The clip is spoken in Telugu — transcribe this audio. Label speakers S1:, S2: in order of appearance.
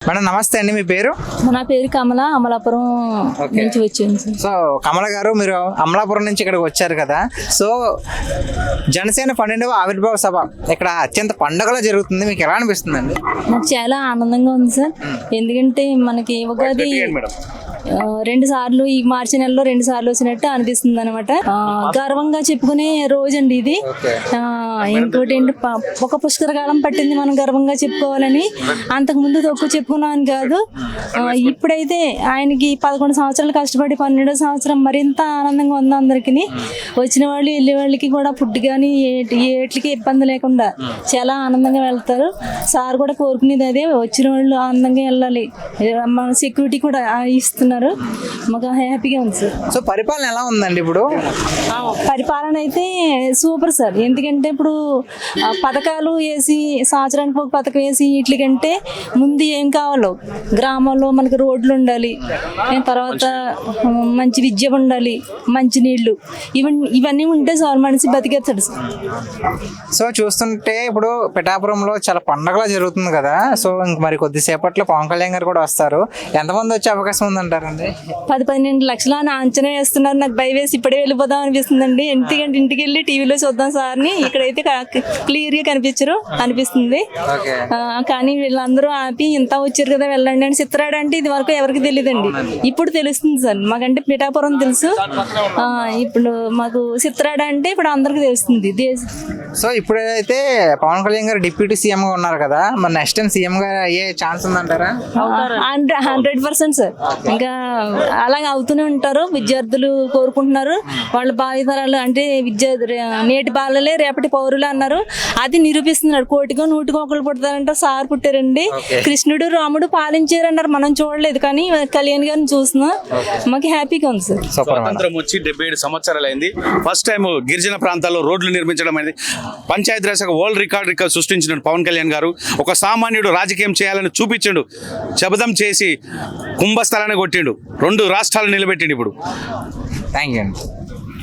S1: మేడం నమస్తే అండి, మీ పేరు?
S2: నా పేరు కమల, అమలాపురం నుంచి వచ్చింది సార్.
S1: సో కమల గారు, మీరు అమలాపురం నుంచి ఇక్కడికి వచ్చారు కదా. సో జనసేన 12వ ఆవిర్భావ సభ ఇక్కడ అత్యంత పండుగలో జరుగుతుంది, మీకు ఎలా అనిపిస్తుందండి?
S2: నాకు చాలా ఆనందంగా ఉంది సార్. ఎందుకంటే మనకి ఉగాది 2 సార్లు ఈ మార్చి నెలలో 2 సార్లు వచ్చినట్టు అనిపిస్తుంది అనమాట. గర్వంగా చెప్పుకునే రోజు అండి ఇది. ఇంకోటి ఏంటి, ఒక పుష్కరకాలం పట్టింది మనం గర్వంగా చెప్పుకోవాలని. అంతకుముందు తక్కువ చెప్పుకున్నాను కాదు. ఇప్పుడైతే ఆయనకి 11 సంవత్సరాలు కష్టపడి 12వ సంవత్సరం మరింత ఆనందంగా ఉంది అందరికి. వచ్చిన వాళ్ళు వెళ్ళే వాళ్ళకి కూడా ఫుడ్ కానీ ఏట్లకి ఇబ్బంది లేకుండా చాలా ఆనందంగా వెళ్తారు. సార్ కూడా కోరుకునేది అదే, వచ్చిన వాళ్ళు ఆనందంగా వెళ్ళాలి. మన సెక్యూరిటీ కూడా ఇస్తున్నారు, మాకు హ్యాపీగా ఉంది సార్.
S1: సో పరిపాలన ఎలా ఉందండి ఇప్పుడు?
S2: పరిపాలన అయితే సూపర్ సార్. ఎందుకంటే ఇప్పుడు పథకాలు వేసి, సంవత్సరానికి ఒక పథకం వేసి వీటికంటే ముందు ఏం కావాలో గ్రామాల్లో మనకి రోడ్లు ఉండాలి, తర్వాత మంచి విద్య ఉండాలి, మంచి నీళ్లు, ఇవన్నీ ఉంటే చాలు మనిషి బతికేస్తాడు సార్.
S1: సో చూస్తుంటే ఇప్పుడు పిఠాపురంలో చాలా పండగలా జరుగుతుంది కదా. సో ఇంక మరి కొద్దిసేపట్లో పవన్ కళ్యాణ్ గారు కూడా వస్తారు. ఎంతమంది వచ్చే అవకాశం ఉందంటారండి?
S2: 10-12 లక్షల అంచనా వేస్తున్నారు. నాకు భయం వేసి ఇప్పుడే వెళ్ళిపోదాం అనిపిస్తుందండి. ఎందుకంటే ఇంటికి వెళ్ళి టీవీలో చూద్దాం సార్ని, ఇక్కడైతే క్లియర్ గా అనిపిస్తుంది. కానీ వీళ్ళందరూ ఆపి ఇంత వచ్చారు కదా వెళ్ళండి అని చిత్రాడు అంటే ఇది వరకు ఎవరికి తెలియదండి, ఇప్పుడు తెలుస్తుంది సార్. మాకంటే పిఠాపురం తెలుసు, ఇప్పుడు మాకు చిత్రాడు అంటే ఇప్పుడు అందరికి తెలుస్తుంది.
S1: సో ఇప్పుడైతే పవన్ కళ్యాణ్ గారు డిప్యూటీ సీఎం గా ఉన్నారు కదా, మరి నెక్స్ట్ టైం సీఎం గా అయ్యే ఛాన్స్ ఉందంటారా?
S2: 100% సార్. ఇంకా అలాగే అవుతూనే ఉంటారు. విద్యార్థులు కోరుకుంటున్నారు, వాళ్ళ భావితరాలు అంటే నేటి బాలలే రేపటి పౌరులు అన్నారు. అది నిరూపిస్తున్నారు. 1,00,00,000 పుడతారంట, సార్ పుట్టారండి. కృష్ణుడు రాముడు పాలించారన్నారు, మనం చూడలేదు కానీ కళ్యాణ్ గారిని చూస్తున్నాం, మాకు హ్యాపీగా ఉంది సార్.
S3: స్వాతంత్రం వచ్చి 77 సంవత్సరాలు అయింది. ఫస్ట్ టైం గిరిజన ప్రాంతాల్లో రోడ్లు నిర్మించడం అనేది పంచాయతీరాజ్ వరల్డ్ రికార్డ్ సృష్టించిన పవన్ కళ్యాణ్ గారు ఒక సామాన్యుడు రాజకీయం చేయాలని చూపించిండు, శబదం చేసి కుంభస్థలాన్ని కొట్టిండు, 2 రాష్ట్రాలు నిలబెట్టిండు. ఇప్పుడు
S1: థ్యాంక్ యూ అండి.